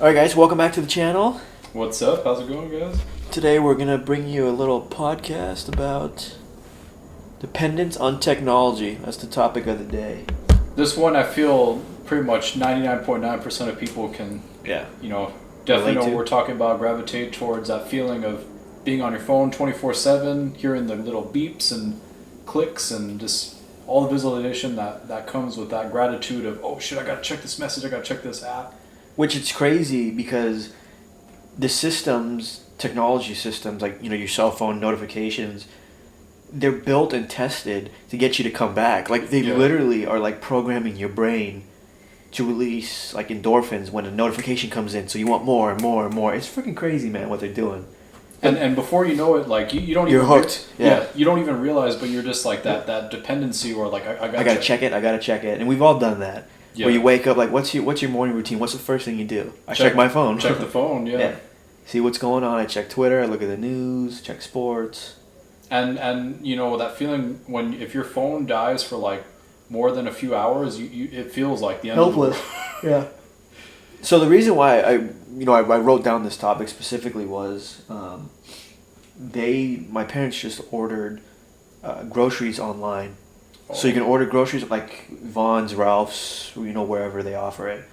Alright guys, welcome back to the channel. What's up? How's it going, guys? Today we're going to bring you a little podcast about dependence on technology. That's the topic of the day. This one I feel pretty much 99.9% of people can, definitely know what we're talking about, gravitate towards that feeling of being on your phone 24/7, hearing the little beeps and clicks and just all the visualization that comes with that gratitude of, oh shit, I gotta check this message, I gotta check this app. Which it's crazy because the systems, technology systems, like, your cell phone notifications, they're built and tested to get you to come back. Like, they literally are like programming your brain to release like endorphins when a notification comes in, so you want more and more and more. It's freaking crazy, man, what they're doing. And before you know it, like you don't you're even hooked. Yeah, you don't even realize, but you're just like that dependency, or like I gotta check it, and we've all done that. Yeah. Where you wake up, like, what's your morning routine? What's the first thing you do? I check my phone. Check the phone, yeah. See what's going on. I check Twitter. I look at the news. Check sports. And that feeling if your phone dies for like more than a few hours, it feels like the end of the world. Yeah. So the reason why I wrote down this topic specifically was my parents just ordered groceries online. So you can order groceries at like Vaughn's, Ralph's, wherever they offer it.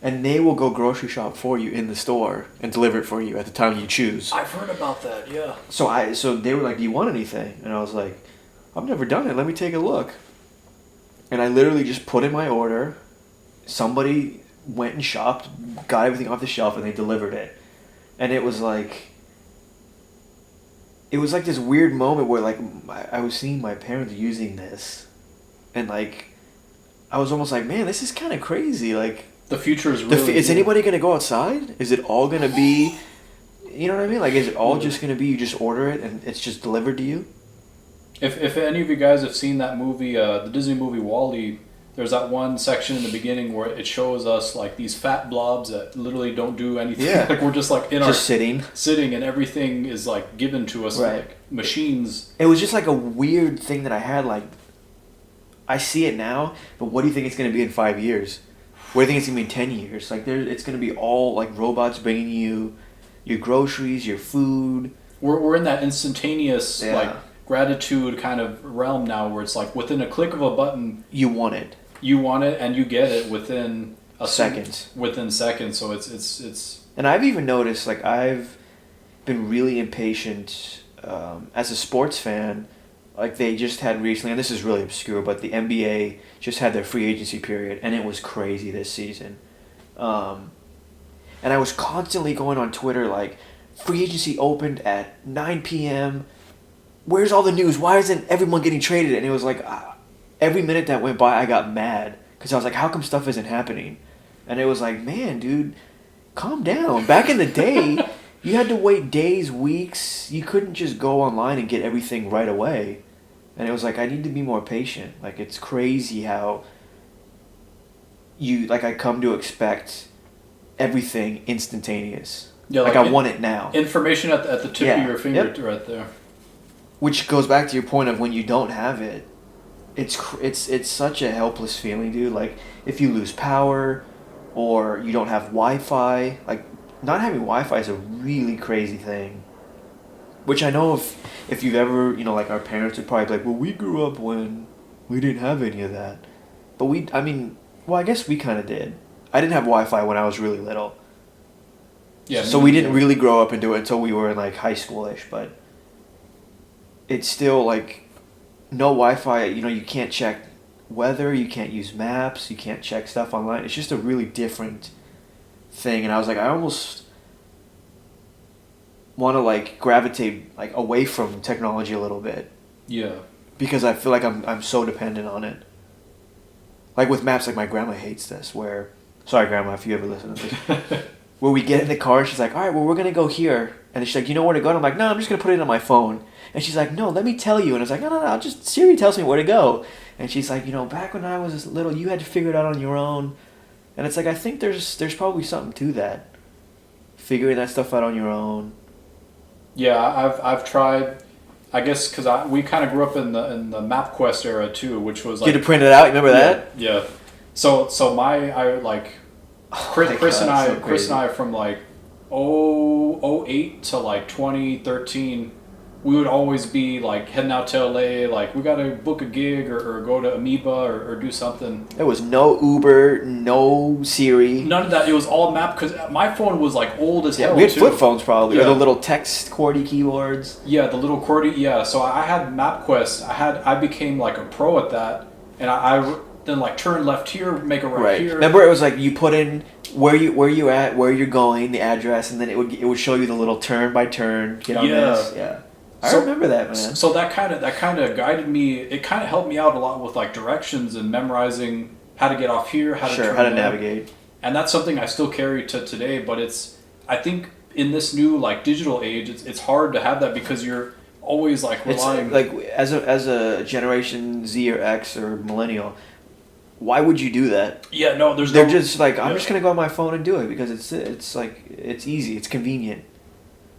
And they will go grocery shop for you in the store and deliver it for you at the time you choose. I've heard about that, yeah. So they were like, do you want anything? And I was like, I've never done it. Let me take a look. And I literally just put in my order. Somebody went and shopped, got everything off the shelf, and they delivered it. And it was like this weird moment where like I was seeing my parents using this, and like I was almost like, man, this is kind of crazy. Like, the future is really... Is anybody going to go outside? Is it all going to be... You know what I mean? Like, is it all just going to be you just order it and it's just delivered to you? If any of you guys have seen that movie, the Disney movie WALL-E, there's that one section in the beginning where it shows us like these fat blobs that literally don't do anything. Yeah. Like, we're just like sitting, and everything is like given to us, right. Like machines. It was just like a weird thing that I had. Like, I see it now, but what do you think it's going to be in 5 years? What do you think it's going to be in 10 years? Like, it's going to be all like robots bringing you your groceries, your food. We're in that instantaneous like gratitude kind of realm now, where it's like within a click of a button, you want it. You want it, and you get it within seconds. So it's. And I've even noticed, like, I've been really impatient as a sports fan. Like, they just had recently, and this is really obscure, but the NBA just had their free agency period, and it was crazy this season. And I was constantly going on Twitter like, free agency opened at 9 p.m. Where's all the news? Why isn't everyone getting traded? And it was like, every minute that went by, I got mad. Because I was like, how come stuff isn't happening? And it was like, man, dude, calm down. Back in the day, you had to wait days, weeks. You couldn't just go online and get everything right away. And it was like, I need to be more patient. Like, it's crazy how I come to expect everything instantaneous. Yeah, like I want it now. Information at the tip of your finger right there. Which goes back to your point of when you don't have it. It's such a helpless feeling, dude. Like, if you lose power or you don't have Wi-Fi, like, not having Wi-Fi is a really crazy thing. Which I know if you've ever, like, our parents would probably be like, well, we grew up when we didn't have any of that. But I guess we kind of did. I didn't have Wi-Fi when I was really little. Yeah. So we didn't really grow up into it until we were in, like, high school-ish, but it's still, like, no Wi-Fi, you can't check weather, you can't use maps, you can't check stuff online. It's just a really different thing. And I was like, I almost want to like gravitate like away from technology a little bit. Yeah. Because I feel like I'm so dependent on it. Like with maps, like my grandma hates this sorry grandma if you ever listen to this. Where we get in the car and she's like, all right, well, we're going to go here. And she's like, you know where to go? And I'm like, no, I'm just going to put it on my phone. And she's like, no, let me tell you. And I was like, no, just Siri tells me where to go. And she's like, back when I was little, you had to figure it out on your own. And it's like, I think there's probably something to that. Figuring that stuff out on your own. Yeah, I've tried, I guess, because we kind of grew up in the MapQuest era too, which was like... You had to print it out, remember that? Yeah. So Chris and I from like 08 to like 2013, we would always be like heading out to LA, like we gotta book a gig or go to Amoeba or do something. There was no Uber, no Siri. None of that. It was all map, because my phone was like old as hell. We had too. flip phones probably, or the little text QWERTY keyboards. Yeah, the little QWERTY. Yeah, so I had MapQuest. I became like a pro at that, and I then like turn left here, make a right here. Remember, it was like you put in where you at, where you're going, the address, and then it would show you the little turn by turn. Get on this. Yeah. I remember that, man. So that kind of guided me. It kind of helped me out a lot with like directions and memorizing how to get off here, how to navigate. And that's something I still carry to today. But I think in this new like digital age, it's hard to have that because you're always like relying. It's like as a Generation Z or X or millennial, why would you do that? Yeah, no, they're just like, I'm just gonna go on my phone and do it because it's like it's easy, it's convenient.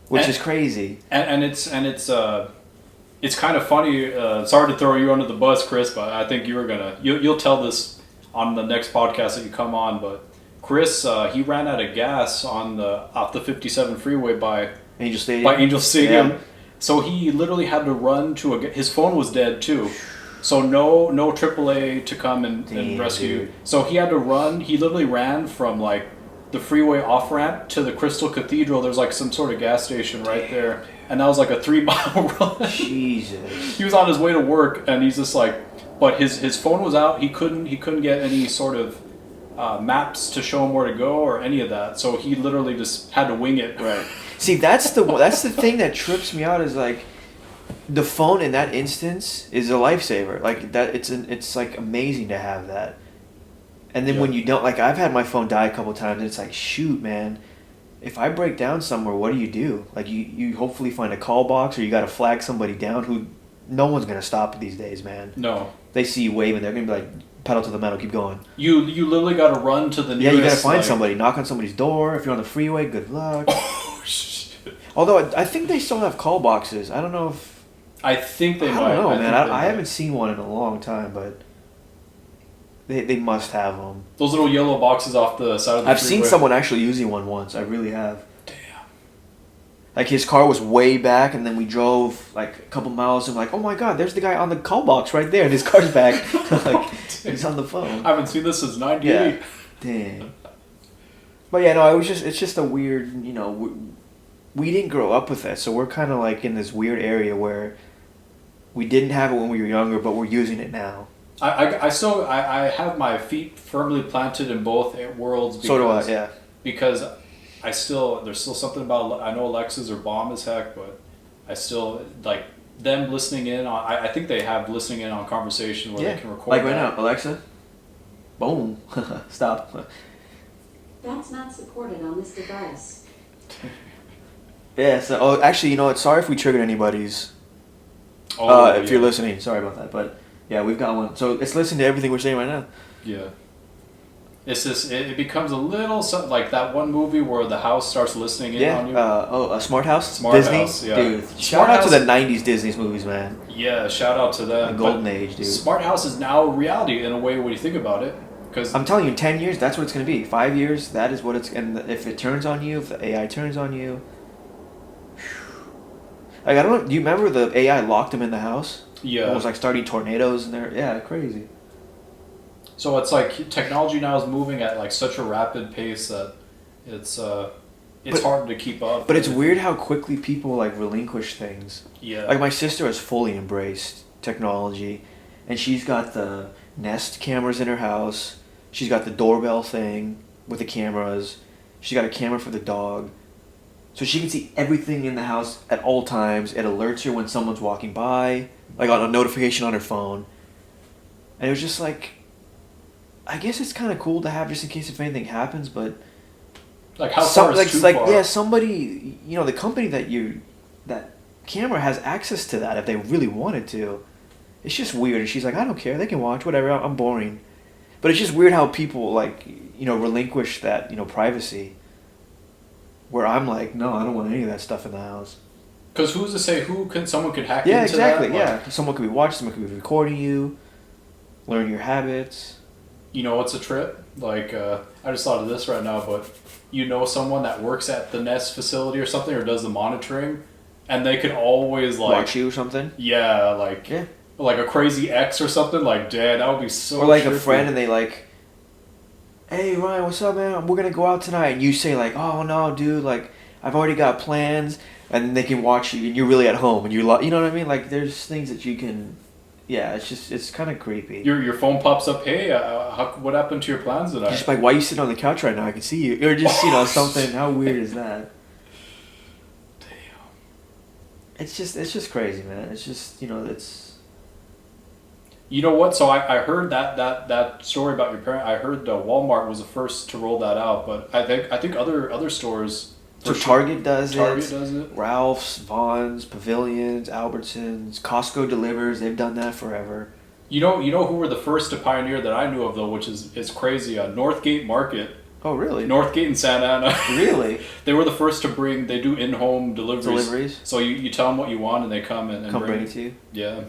Which is crazy, and it's kind of funny. Sorry to throw you under the bus, Chris, but I think you'll tell this on the next podcast that you come on. But Chris, he ran out of gas off the 57 freeway by Angel Stadium. Yeah. So he literally had to run his phone was dead too. So no AAA to come and rescue. Dude. So he had to run. He literally ran from like the freeway off ramp to the Crystal Cathedral. There's like some sort of gas station right there, and that was like a 3-mile run. Jesus. He was on his way to work, and he's just like, but his phone was out. He couldn't get any sort of maps to show him where to go or any of that. So he literally just had to wing it. Right. See, that's the thing that trips me out is like, the phone in that instance is a lifesaver. Like that, it's like amazing to have that. And then when you don't, like I've had my phone die a couple times, and it's like, shoot, man, if I break down somewhere, what do? Like you hopefully find a call box, or you got to flag somebody down who no one's gonna stop these days, man. No. They see you waving, they're gonna be like, pedal to the metal, keep going. You literally got to run to the nearest. Yeah, you got to find somebody, knock on somebody's door. If you're on the freeway, good luck. Oh shit. Although I think they still have call boxes. I don't know if. I think they might. I don't know, man. I haven't seen one in a long time, but. They must have them. Those little yellow boxes off the side of the freeway. I've seen someone actually using one once. I really have. Damn. Like his car was way back, and then we drove like a couple miles, and like, oh my god, there's the guy on the call box right there, and his car's back. Like he's on the phone. I haven't seen this since '98. Yeah. Damn. But yeah, no, it's just a weird, we didn't grow up with it, so we're kind of like in this weird area where we didn't have it when we were younger, but we're using it now. I still have my feet firmly planted in both worlds. So do I, yeah. Because there's still something about, I know Alexas are bomb as heck, but I still, like, them listening in on, I think they have listening in on conversation where they can record. Like right now, Alexa, boom, stop. That's not supported on this device. Yeah, so, actually, you know what, sorry if we triggered anybody's, if you're listening, sorry about that, but... Yeah, we've got one. So it's listening to everything we're saying right now. Yeah. It's just, it becomes a little, like that one movie where the house starts listening in on you. A Smart House? Disney? House, yeah. Dude, shout out to the 90s Disney's movies, man. Yeah, shout out to them. The golden age, dude. Smart House is now reality in a way when you think about it. Cause I'm telling you, in 10 years, that's what it's going to be. 5 years, that is what it's... And if it turns on you, if the AI turns on you... Like, I don't know, do you remember the AI locked him in the house? Yeah. It was like starting tornadoes in there. Yeah, crazy. So it's like technology now is moving at like such a rapid pace that it's hard to keep up. But it's weird how quickly people like relinquish things. Yeah. Like my sister has fully embraced technology, and she's got the Nest cameras in her house. She's got the doorbell thing with the cameras. She's got a camera for the dog. So she can see everything in the house at all times. It alerts her when someone's walking by, like on a notification on her phone. And it was just like, I guess it's kind of cool to have just in case if anything happens, but... Like how far is too far? Yeah, somebody, the company that camera has access to that if they really wanted to. It's just weird. And she's like, I don't care. They can watch, whatever. I'm boring. But it's just weird how people, like, relinquish that, privacy. Where I'm like, no, I don't want any of that stuff in the house. Because who's to say someone could hack into exactly, that? Yeah, exactly. Someone could be watching, someone could be recording you, learn your habits. You know, it's a trip. Like, I just thought of this right now, but you know someone that works at the Nest facility or something or does the monitoring, and they could always like watch you or something. Yeah, like like a crazy ex or something. Like, damn, that would be so. Or like trippy. a friend, and they like, hey Ryan, what's up, man? We're gonna go out tonight, and you say like, oh no, dude, like I've already got plans, and they can watch you, and you're really at home, and you know what I mean? Like, there's things that you can. Yeah, it's kind of creepy. Your phone pops up. Hey, what happened to your plans tonight? Just like, why are you sitting on the couch right now? I can see you. Or just something. How weird is that? Damn. It's just crazy, man. It's just it's. You know what? So I heard that story about your parent. I heard Walmart was the first to roll that out, but I think other stores. So Target does it. Ralph's, Vaughn's, Pavilions, Albertsons, Costco delivers. They've done that forever. You know who were the first to pioneer that I knew of though, which is crazy. Northgate Market. Oh really? Northgate in Santa Ana. Really? They were the first to bring. They do in-home deliveries. So you tell them what you want and they come and bring it to you. Yeah.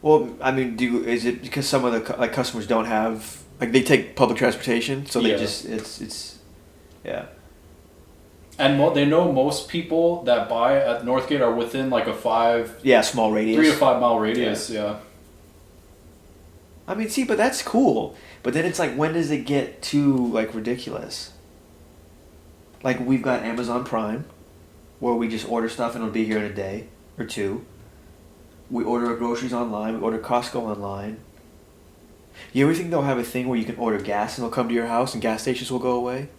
Well, I mean, is it because some of the customers don't have they take public transportation, so they just it's yeah. And they know most people that buy at Northgate are within like a small radius, 3 to 5 mile radius. Yeah. I mean, see, but that's cool. But then it's like, when does it get too ridiculous? Like, we've got Amazon Prime, where we just order stuff and it'll be here in a day or two. We order our groceries online. We order Costco online. You ever think they'll have a thing where you can order gas and they'll come to your house and gas stations will go away?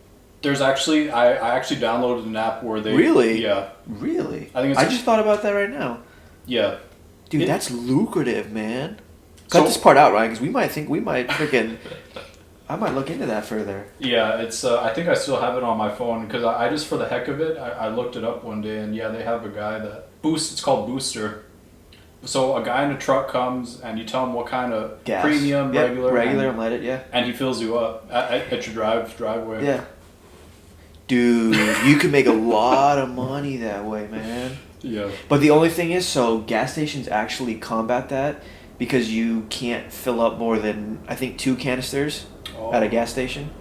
There's actually, I actually downloaded an app where they... Really? Yeah. Really? I just thought about that right now. Yeah. Dude, that's lucrative, man. Cut this part out, Ryan, because we might freaking... I might look into that further. Yeah, it's. I think I still have it on my phone, because I just, for the heck of it, I looked it up one day, and yeah, they have a guy that... It's called Booster. So a guy in a truck comes, and you tell him what kind of... Gas. Premium, regular, and let it, yeah. And he fills you up at your driveway. Yeah. Dude, you can make a lot of money that way, man. Yeah. But the only thing is, so gas stations actually combat that because you can't fill up more than, I think, 2 canisters at a gas station.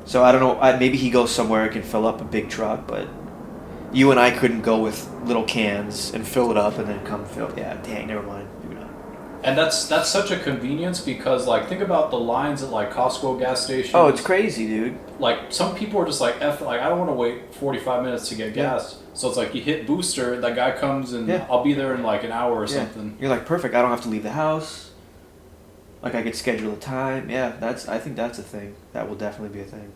So I don't know, maybe he goes somewhere and can fill up a big truck, but you and I couldn't go with little cans and fill it up and then come fill. Yeah, dang, never mind. Maybe not. And that's such a convenience because, think about the lines at, Costco gas stations. Oh, it's crazy, dude. Some people are just I don't want to wait 45 minutes to get gas. So it's you hit Booster, that guy comes and I'll be there in an hour or something. You're perfect. I don't have to leave the house. I could schedule a time. Yeah, I think that's a thing. That will definitely be a thing.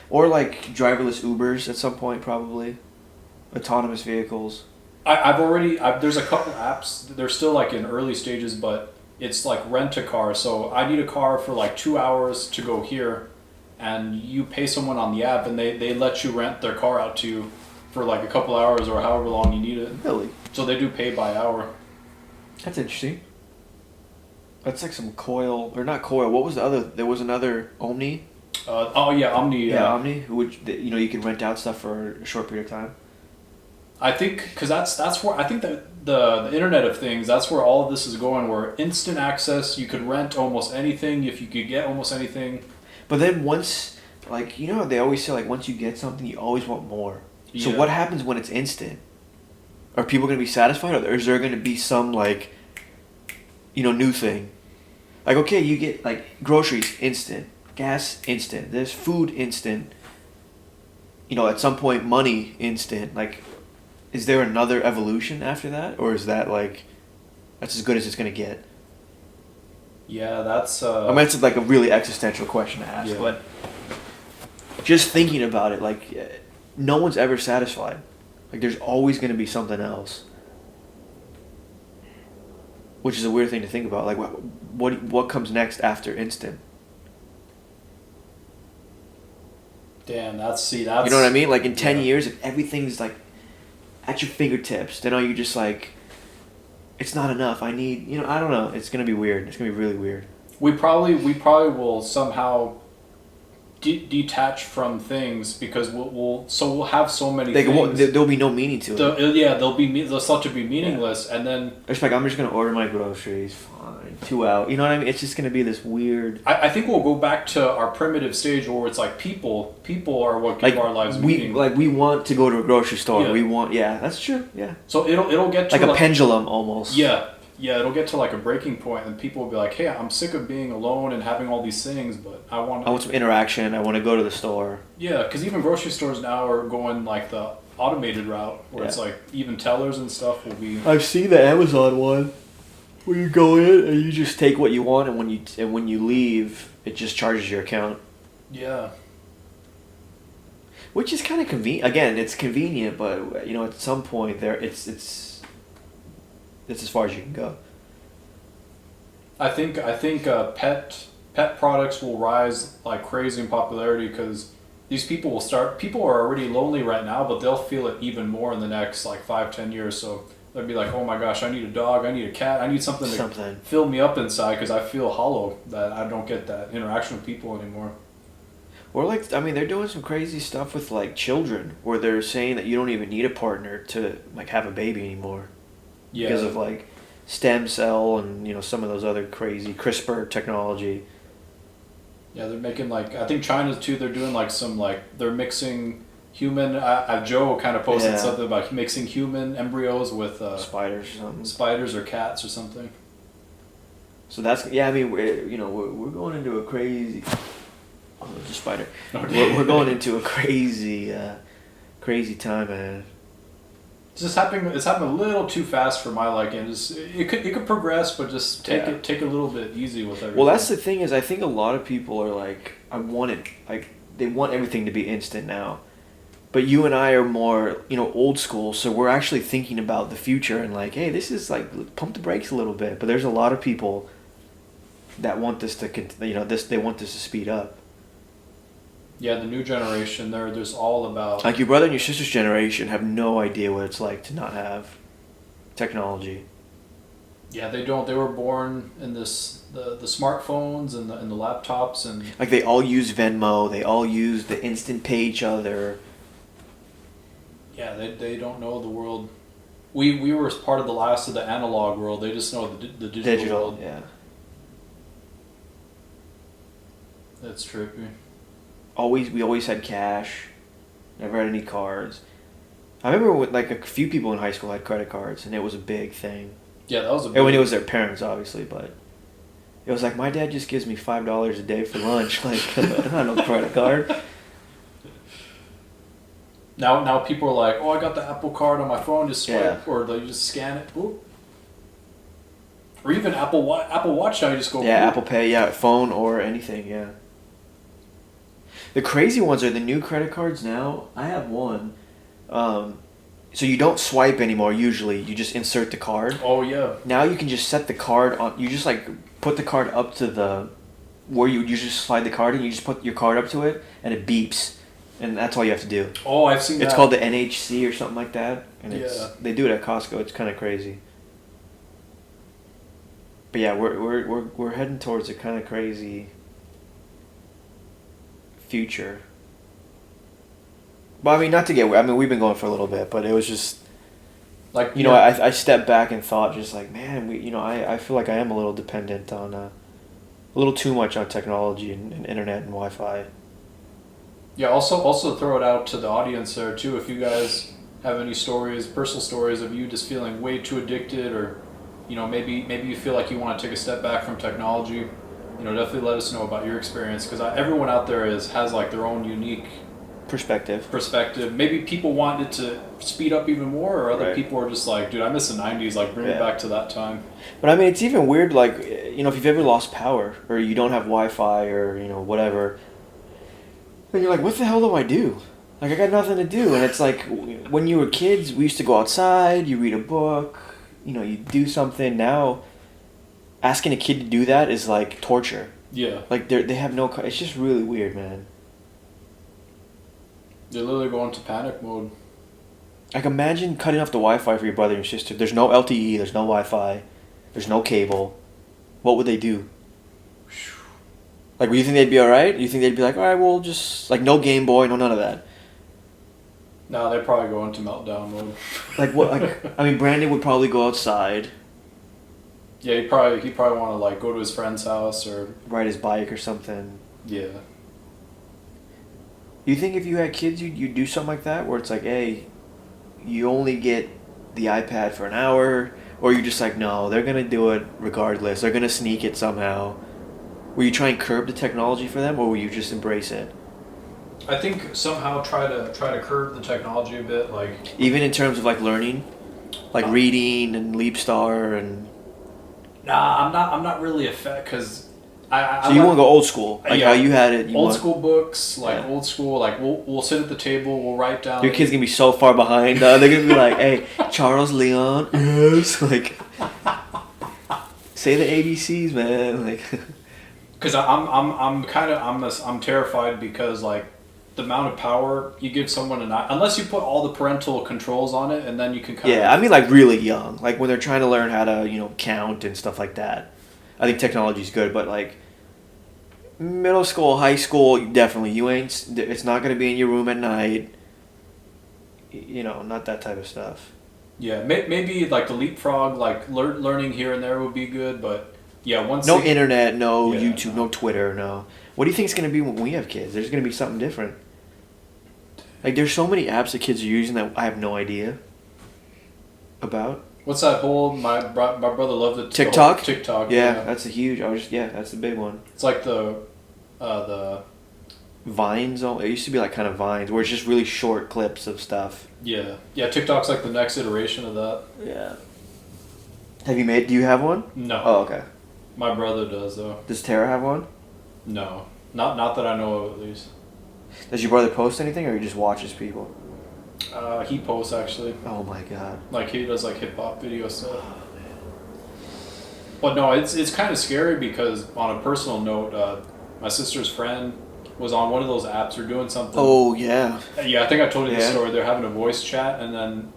Or driverless Ubers at some point, probably. Autonomous vehicles. There's a couple apps. They're still in early stages, but it's rent a car. So I need a car for 2 hours to go here, and you pay someone on the app, and they let you rent their car out to you for a couple hours or however long you need it. Really? So they do pay by hour. That's interesting. That's some Coil, or not Coil. What was the other? There was another Omni. Omni. Yeah, Omni. Which you can rent out stuff for a short period of time. I think because that's where I think that the Internet of Things, that's where all of this is going. Where instant access, you could rent almost anything if you could get almost anything. But then once, they always say once you get something, you always want more. Yeah. So what happens when it's instant? Are people going to be satisfied, or is there going to be some new thing? Okay, you get groceries instant, gas instant, there's food instant. At some point money instant. Is there another evolution after that, or is that that's as good as it's going to get? Yeah, that's. I mean, it's a really existential question to ask, but just thinking about it, no one's ever satisfied. There's always going to be something else, which is a weird thing to think about. What comes next after instant? Damn, that's. You know what I mean? In 10 years, if everything's at your fingertips, then are you just it's not enough. I need, I don't know. It's gonna be weird. It's gonna be really weird. We probably will somehow detach from things because we'll have so many things. There'll be no meaning to it. They'll start to be meaningless, and then it's like I'm just gonna order my groceries. Fine, 2 hours. You know what I mean? It's just gonna be this weird. I think we'll go back to our primitive stage where it's like people are what give our lives meaning. We want to go to a grocery store. We want that's true. Yeah. So it'll get to like a pendulum almost. Yeah, it'll get to like a breaking point, and people will be like, "Hey, I'm sick of being alone and having all these things, but I want some interaction. I want to go to the store." Yeah, because even grocery stores now are going like the automated route, where it's like even tellers and stuff will be. I've seen the Amazon one, where you go in and you just take what you want, and when you leave, it just charges your account. Yeah. Which is kind of convenient. Again, it's convenient, but at some point it's as far as you can go. I think pet products will rise like crazy in popularity because these people are already lonely right now, but they'll feel it even more in the next like 5-10 years. So they'll be like, oh my gosh, I need a dog, I need a cat, I need something to fill me up inside because I feel hollow, that I don't get that interaction with people anymore. Or they're doing some crazy stuff with like children where they're saying that you don't even need a partner to like have a baby anymore. Yeah. Because of like stem cell and some of those other crazy CRISPR technology. Yeah, they're making like, I think China too, they're doing like some like, they're mixing human, Joe kind of posted something about mixing human embryos with spiders or something. Spiders or cats or something. So that's, we're going into a crazy, there's a spider. We're going into a crazy time, man. It's happening a little too fast for my liking. It could progress, but just take a little bit easy with everything. Well, that's the thing is, I think a lot of people are like, they want everything to be instant now. But you and I are more, old school, so we're actually thinking about the future and like, hey, this is like, pump the brakes a little bit. But there's a lot of people that want this to, they want this to speed up. Yeah, the new generation, they're just all about... Like your brother and your sister's generation have no idea what it's like to not have technology. Yeah, they don't. They were born in the smartphones and the laptops and... Like they all use Venmo, they all use the instant pay each other. Yeah, they don't know the world. We were part of the last of the analog world. They just know the digital world. Yeah. That's trippy. We always had cash. Never had any cards. I remember when, like, a few people in high school had credit cards, and it was a big thing. Yeah, that was a big... And when it was their parents, obviously, but it was like, my dad just gives me $5 a day for lunch. Like, I don't have no credit card. Now people are like, oh, I got the Apple Card on my phone, just swipe, or they just scan it. Boop. Or even Apple Watch now, you just go... Yeah, boop. Apple Pay, phone or anything, yeah. The crazy ones are the new credit cards now. I have one. So you don't swipe anymore usually. You just insert the card. Oh, yeah. Now you can just set the card on... You just, like, put the card up to the... Where you just slide the card in. You just put your card up to it, and it beeps. And that's all you have to do. Oh, I've seen that. It's called the NHC or something like that. And they do it at Costco. It's kind of crazy. But yeah, we're heading towards a kind of crazy... future. But I mean, not to get... I mean, we've been going for a little bit, but it was just... Like, I stepped back and thought just like, man, I feel like I am a little dependent on... a little too much on technology and internet and Wi-Fi. Yeah, also throw it out to the audience there, too. If you guys have any stories, personal stories of you just feeling way too addicted or, maybe you feel like you want to take a step back from technology, definitely let us know about your experience because everyone out there has like their own unique perspective. Maybe people want it to speed up even more, or other people are just like, dude, I miss the 90s, like bring it back to that time. But I mean, it's even weird, like, if you've ever lost power or you don't have Wi-Fi or, whatever, then you're like, what the hell do I do? Like, I got nothing to do. And it's like, when you were kids, we used to go outside, you read a book, you do something. Now, asking a kid to do that is like torture. Yeah. Like, they have no... It's just really weird, man. They're literally going to panic mode. Like, imagine cutting off the Wi-Fi for your brother and your sister. There's no LTE, there's no Wi-Fi, there's no cable. What would they do? Like, do you think they'd be all right? Do you think they'd be like, all right, we'll just like no Game Boy, no none of that? No, they'd probably go into meltdown mode. Like what? Like I mean, Brandon would probably go outside. Yeah, he'd probably want to like go to his friend's house or ride his bike or something. Yeah. You think if you had kids, you'd do something like that, where it's like, hey, you only get the iPad for an hour, or you're just like, no, they're gonna do it regardless. They're gonna sneak it somehow. Will you try and curb the technology for them, or will you just embrace it? I think somehow try to curb the technology a bit, like even in terms of like learning, like reading and Leap Star and. Nah, I'm not really a fan because So you want to go old school, like how you had it. Old school books, like old school, like we'll sit at the table, we'll write down. Your kid's gonna be so far behind. They're gonna be like, "Hey, Charles Leon, yes," like, say the ABCs, man, like. Because I'm terrified because like the amount of power you give someone unless you put all the parental controls on it, and then you can kind of. Yeah, I mean like really young, like when they're trying to learn how to count and stuff like that. I think technology's good, but like middle school, high school, definitely you ain't. It's not gonna be in your room at night. Not that type of stuff. Yeah, maybe like the leapfrog, like learning here and there would be good, but yeah, once no internet, no YouTube, no Twitter, no. What do you think it's gonna be when we have kids? There's gonna be something different. Like there's so many apps that kids are using that I have no idea about. What's that whole my brother loved it. TikTok. TikTok. Yeah, that's a huge. That's the big one. It's like the Vines. It used to be like kind of Vines, where it's just really short clips of stuff. Yeah. TikTok's like the next iteration of that. Yeah. Do you have one? No. Oh, okay. My brother does though. Does Tara have one? No, not that I know of at least. Does your brother post anything, or he just watches people? He posts actually. Oh my god. Like he does like hip hop video stuff. But no, it's kind of scary because on a personal note, my sister's friend was on one of those apps or doing something. Oh yeah. Yeah, I think I told you the story. They're having a voice chat, and then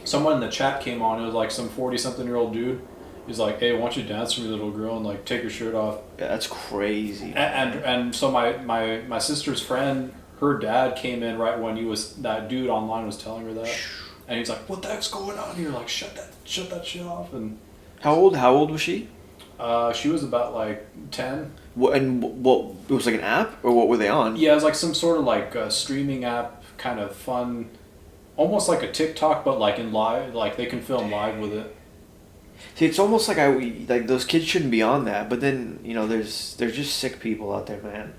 someone in the chat came on. It was like some 40-something-year-old dude. He's like, "Hey, why don't you dance for me, little girl, and like take your shirt off?" Yeah, that's crazy. And so my sister's friend, her dad came in right when that dude online was telling her that, and he's like, "What the heck's going on here? Like, shut that shit off." And how old was she? She was about like 10. What it was like an app, or what were they on? Yeah, it was like some sort of like streaming app, kind of fun, almost like a TikTok, but like in live, like they can film live with it. See, it's almost like like those kids shouldn't be on that, but then there's just sick people out there, man.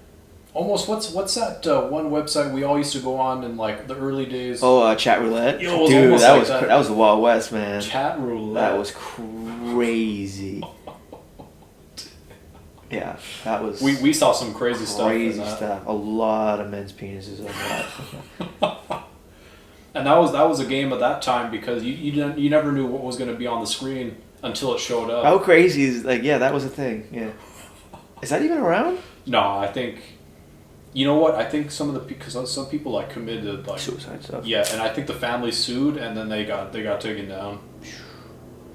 Almost what's that one website we all used to go on in like the early days? Oh, Chat Roulette. Yo, dude, that was the Wild West, man. Chat Roulette. That was crazy. Yeah, that was. We saw some crazy stuff. Crazy stuff. A lot of men's penises on that. And that was a game at that time because you never knew what was going to be on the screen until it showed up. How crazy is that was a thing? Yeah. Is that even around? No, I think. You know what? I think because some people like committed like suicide stuff. Yeah, and I think the family sued and then they got taken down.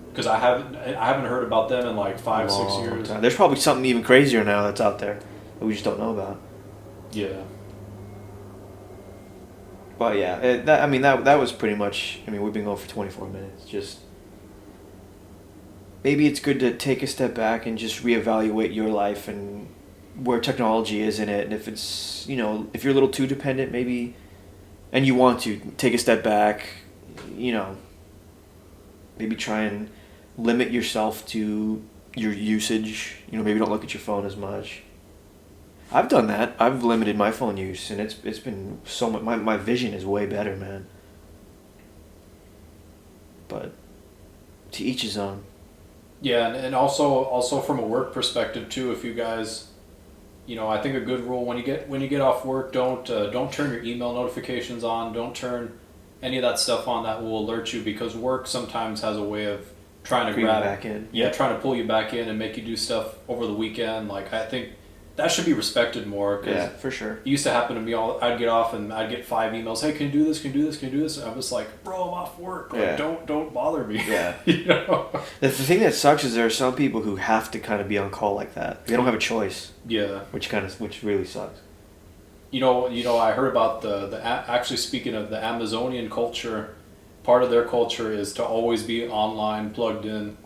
Because I haven't heard about them in like 5-6 years. Time. There's probably something even crazier now that's out there that we just don't know about. Yeah. But yeah, that was pretty much. I mean, we've been going for 24 minutes. Just maybe it's good to take a step back and just reevaluate your life and where technology is in it, and if it's if you're a little too dependent, maybe, and you want to take a step back, maybe try and limit yourself to your usage. Maybe don't look at your phone as much. I've done that. I've limited my phone use, and it's been so much. My vision is way better, man. But to each his own. Yeah, and also from a work perspective too. If you guys, I think a good rule when you get off work, don't turn your email notifications on. Don't turn any of that stuff on that will alert you, because work sometimes has a way of trying to grab back in. Yeah, trying to pull you back in and make you do stuff over the weekend. Like I think that should be respected more. Yeah, for sure. It used to happen to me I'd get off and I'd get 5 emails. Hey, can you do this? Can you do this? Can you do this? And I was like, bro, I'm off work. Like, don't bother me. Yeah. You know? The thing that sucks is there are some people who have to kind of be on call like that. They don't have a choice. Yeah. Which really sucks. You know, I heard about actually speaking of the Amazonian culture, part of their culture is to always be online, plugged in.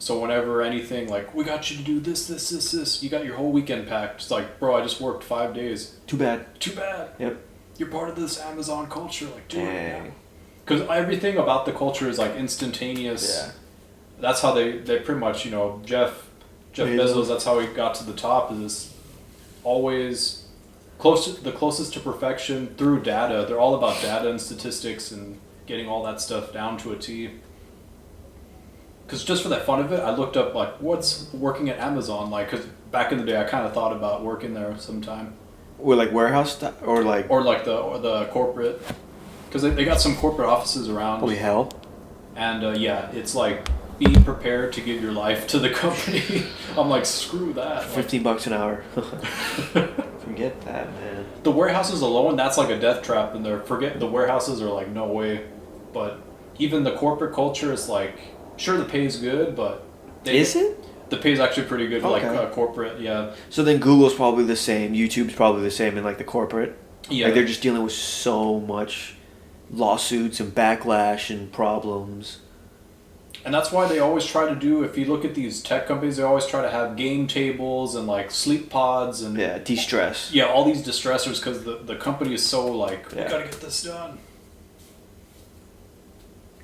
So whenever anything like, we got you to do this, you got your whole weekend packed. It's like, bro, I just worked 5 days. Too bad. Yep. You're part of this Amazon culture, like, dude. Dang. Because everything about the culture is like instantaneous. Yeah. That's how they pretty much, you know, Jeff Bezos. That's how he got to the top. Is always the closest to perfection through data. They're all about data and statistics and getting all that stuff down to a T. Because just for that fun of it, I looked up like what's working at Amazon like. Because back in the day, I kind of thought about working there sometime. Or like warehouse stuff, or like the corporate. Because they got some corporate offices around. Holy hell! And yeah, it's like be prepared to give your life to the company. I'm like, screw that. $15 an hour. Forget that, man. The warehouses alone, that's like a death trap in there. Forget the warehouses are like no way, but even the corporate culture is like. Sure, the pay is good, but... Is it? The pay is actually pretty good, okay. Like corporate, yeah. So then Google's probably the same, YouTube's probably the same in like the corporate? Yeah. Like they're just dealing with so much lawsuits and backlash and problems. And that's why they always try to do, if you look at these tech companies, they always try to have game tables and like sleep pods and... Yeah, de-stress. Yeah, all these distressors because the company is so like, we gotta get this done.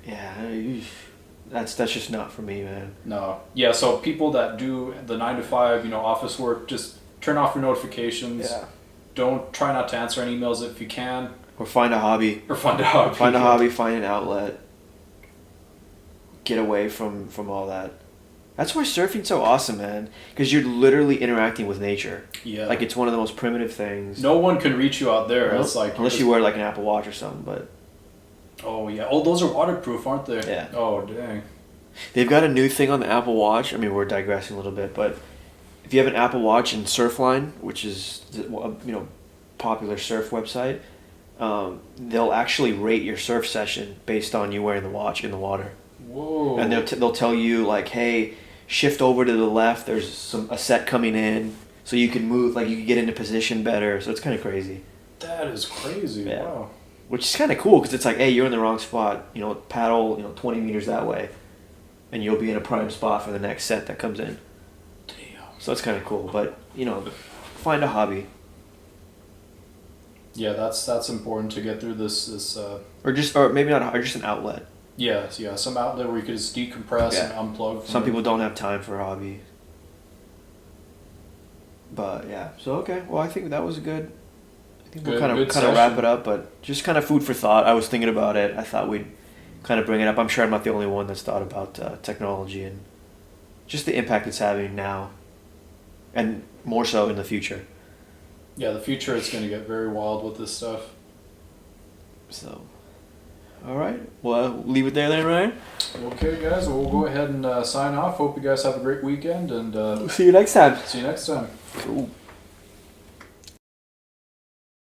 Yeah, That's just not for me, man. No. Yeah, so people that do the 9 to 5, you know, office work, just turn off your notifications. Yeah. Don't try not to answer any emails if you can. Or find a hobby. Find an outlet. Get away from all that. That's why surfing's so awesome, man. Because you're literally interacting with nature. Yeah. Like it's one of the most primitive things. No one can reach you out there. Nope. It's like unless you wear like an Apple Watch or something, but... Oh, yeah. Oh, those are waterproof, aren't they? Yeah. Oh, dang. They've got a new thing on the Apple Watch. I mean, we're digressing a little bit, but if you have an Apple Watch and Surfline, which is, you know, popular surf website, they'll actually rate your surf session based on you wearing the watch in the water. Whoa. And they'll tell you like, hey, shift over to the left. There's a set coming in, so you can move, like you can get into position better. So it's kind of crazy. That is crazy. Yeah. Wow. Which is kind of cool because it's like, hey, you're in the wrong spot. You know, paddle, 20 meters that way, and you'll be in a prime spot for the next set that comes in. Damn. So that's kind of cool. But find a hobby. Yeah, that's important to get through this. Or maybe not, or just an outlet. Yeah, some outlet where you could just decompress and unplug. Some people don't have time for a hobby. But yeah, so okay. Well, I think that was a good. I think we'll kind of wrap it up, but just kind of food for thought. I was thinking about it. I thought we'd kind of bring it up. I'm sure I'm not the only one that's thought about technology and just the impact it's having now, and more so in the future. Yeah, the future is going to get very wild with this stuff. So, all right. Well, leave it there then, Ryan. Okay, guys. Well, we'll go ahead and sign off. Hope you guys have a great weekend, and see you next time. See you next time. Cool.